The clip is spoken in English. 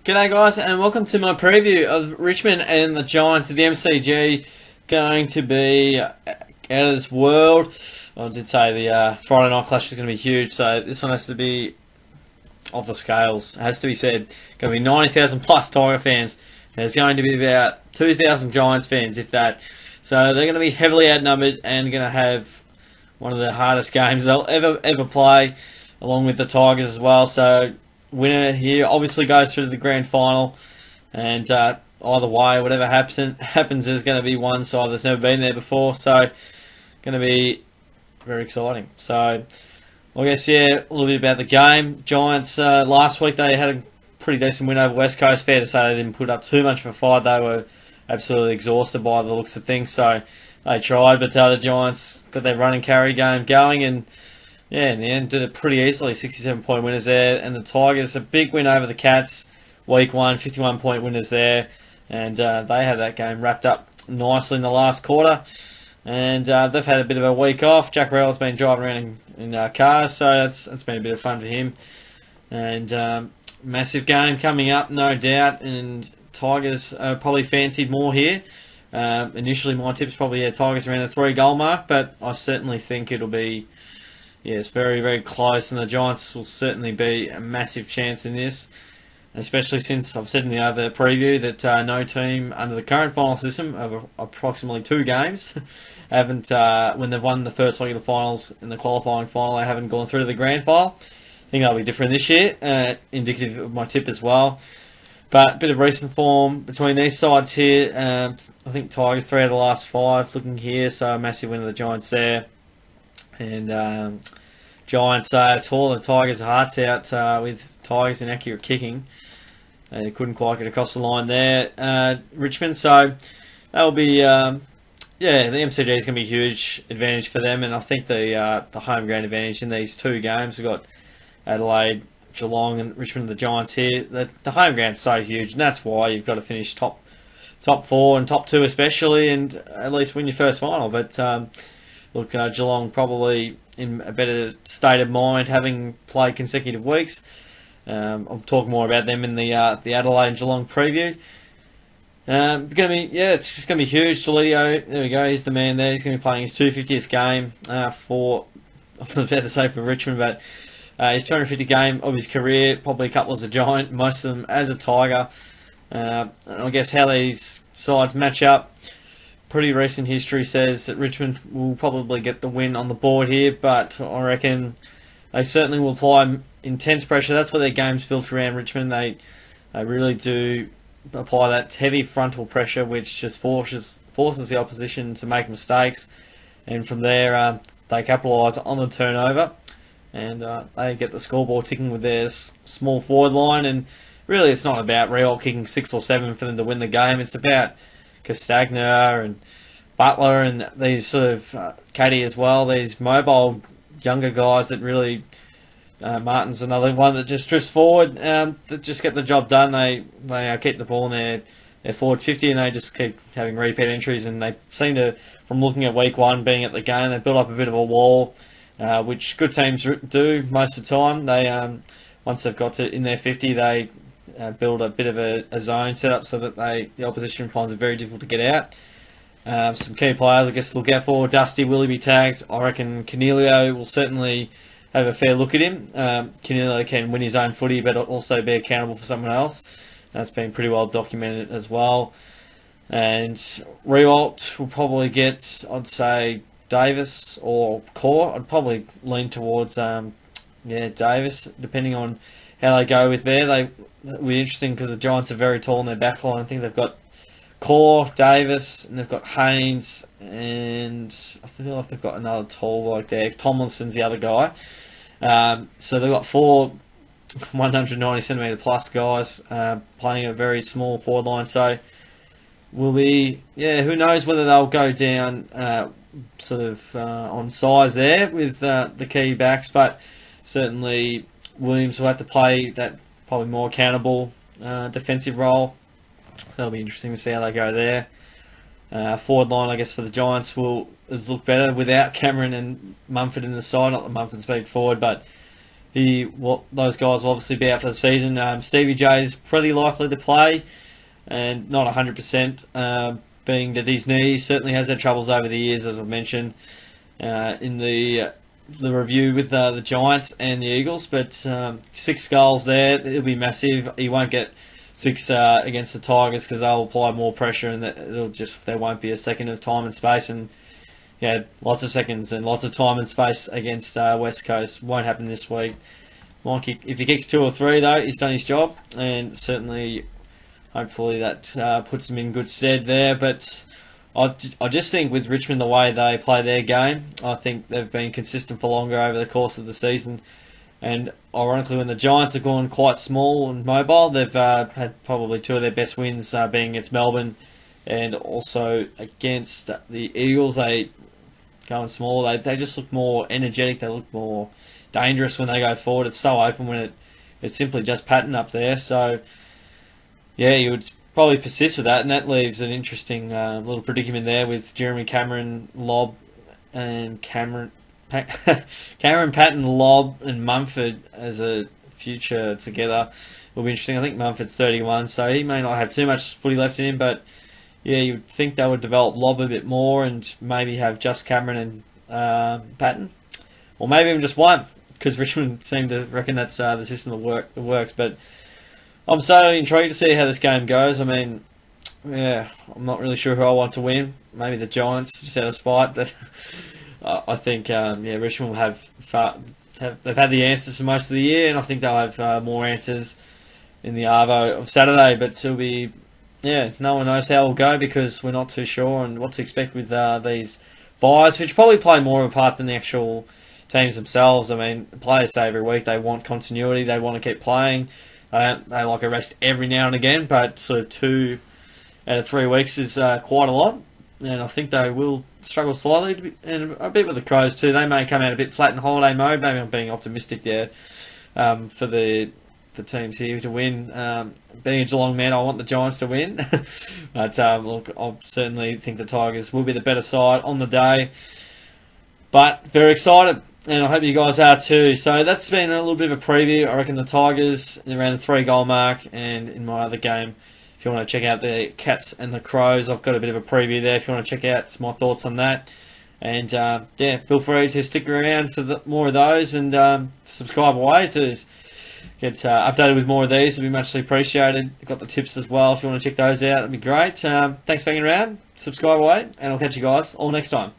G'day guys, and welcome to my preview of Richmond and the Giants at the MCG. Going to be out of this world. I did say the Friday night clash is going to be huge, so this one has to be off the scales. It has to be said. Going to be 90,000 plus Tiger fans. There's going to be about 2,000 Giants fans, if that. So they're going to be heavily outnumbered and going to have one of the hardest games they'll ever play, along with the Tigers as well. So winner here obviously goes through to the grand final, and either way, whatever happens, there's going to be one side that's never been there before. So going to be very exciting. So I guess a little bit about the game. Giants last week they had a pretty decent win over West Coast. Fair to say they didn't put up too much of a fight. They were absolutely exhausted by the looks of things. So they tried, but the Giants got their run and carry game going, and in the end did it pretty easily. 67-point winners there, and the Tigers a big win over the Cats. Week 1, 51-point winners there, and they had that game wrapped up nicely in the last quarter. And they've had a bit of a week off. Jack Rowell's been driving around in cars, so that's been a bit of fun for him. And massive game coming up, no doubt. And Tigers probably fancied more here. Initially, my tip's probably Tigers around the 3-goal mark, but I certainly think it'll be it's very, very close, and the Giants will certainly be a massive chance in this, especially since I've said in the other preview that no team under the current final system of approximately 2 games haven't, when they've won the first week of the finals in the qualifying final, they haven't gone through to the grand final. I think that'll be different this year, indicative of my tip as well. But a bit of recent form between these sides here. I think Tigers 3 out of the last 5 looking here, so a massive win of the Giants there. And Giants tore the Tigers' hearts out with Tigers' inaccurate kicking. They couldn't quite get across the line there. Richmond, so that'll be the MCG is going to be a huge advantage for them, and I think the home ground advantage in these 2 games. We've got Adelaide, Geelong, and Richmond, the Giants here. The home ground's so huge, and that's why you've got to finish top 4 and top 2 especially, and at least win your first final. But look, Geelong probably in a better state of mind, having played consecutive weeks. I'll talk more about them in the Adelaide and Geelong preview. It's just going to be huge. Deledio, there we go, he's the man there. He's going to be playing his 250th game for, I'm about to say for Richmond, but his 250th game of his career, probably a couple as a Giant, most of them as a Tiger. And I guess how these sides match up, pretty recent history says that Richmond will probably get the win on the board here, but I reckon they certainly will apply intense pressure. That's what their game's built around, Richmond. They really do apply that heavy frontal pressure, which just forces the opposition to make mistakes, and from there they capitalise on the turnover, and they get the scoreboard ticking with their small forward line. And really, it's not about Riewoldt kicking 6 or 7 for them to win the game. It's about Castagna and Butler and these sort of Caddy as well, these mobile younger guys that really Martin's another one that just drifts forward, that just get the job done. They keep the ball in their forward 50, and they just keep having repeat entries, and they seem to, from looking at week 1 being at the game, they build up a bit of a wall, which good teams do most of the time. They once they've got to in their 50, they build a bit of a zone setup so that the opposition finds it very difficult to get out. Some key players I guess to look out for. Dusty, will he be tagged? I reckon Canelio will certainly have a fair look at him. Canelio can win his own footy, but also be accountable for someone else. That's been pretty well documented as well. And Riewoldt will probably get, I'd say, Davis or Core. I'd probably lean towards Davis, depending on how they go with there. It'll be interesting because the Giants are very tall in their backline. I think they've got Core, Davis, and they've got Haynes, and I feel like they've got another tall like there. Tomlinson's the other guy. So they've got 4 190cm plus guys playing a very small forward line. So will be, who knows whether they'll go down on size there with the key backs, but certainly Williams will have to play that probably more accountable defensive role. That'll be interesting to see how they go there. Forward line, I guess, for the Giants has looked better without Cameron and Mumford in the side. Not that Mumford's been forward, but those guys will obviously be out for the season. Stevie J is pretty likely to play, and not 100%, being that his knee certainly has had troubles over the years, as I've mentioned in the review with the Giants and the Eagles. But 6 goals there, it'll be massive. He won't get 6 against the Tigers because they'll apply more pressure, and there won't be a second of time and space. And yeah, lots of seconds and lots of time and space against West Coast. Won't happen this week. If he kicks 2 or 3 though, he's done his job, and certainly, hopefully that puts him in good stead there. But I just think with Richmond, the way they play their game, I think they've been consistent for longer over the course of the season. And ironically, when the Giants have gone quite small and mobile, they've had probably 2 of their best wins being against Melbourne and also against the Eagles. They going small. They just look more energetic. They look more dangerous when they go forward. It's so open when it's simply just Patton up there. So yeah, you would probably persist with that, and that leaves an interesting little predicament there with Jeremy Cameron, Lobb, and Cameron Patton, Lobb, and Mumford as a future together. Will be interesting. I think Mumford's 31, so he may not have too much footy left in him, but yeah, you would think they would develop Lobb a bit more and maybe have just Cameron and Patton, or maybe even just one, because Richmond seem to reckon that's the system that works. But I'm so intrigued to see how this game goes. I mean, yeah, I'm not really sure who I want to win. Maybe the Giants, just out of spite. But I think, Richmond will they've had the answers for most of the year, and I think they'll have more answers in the Arvo of Saturday. But it'll be, no one knows how it'll go because we're not too sure and what to expect with these buys, which probably play more of a part than the actual teams themselves. I mean, the players say every week they want continuity, they want to keep playing. They like a rest every now and again, but sort of 2 out of 3 weeks is quite a lot. And I think they will struggle slightly, and a bit with the Crows too. They may come out a bit flat in holiday mode. Maybe I'm being optimistic there for the teams here to win. Being a Geelong man, I want the Giants to win. But look, I certainly think the Tigers will be the better side on the day. But very excited, and I hope you guys are too. So that's been a little bit of a preview. I reckon the Tigers around the 3-goal mark, and in my other game, if you want to check out the Cats and the Crows, I've got a bit of a preview there if you want to check out my thoughts on that. And feel free to stick around for more of those, and subscribe away to get updated with more of these. It'd be muchly appreciated. I've got the tips as well if you want to check those out. That'd be great. Thanks for hanging around. Subscribe away, and I'll catch you guys all next time.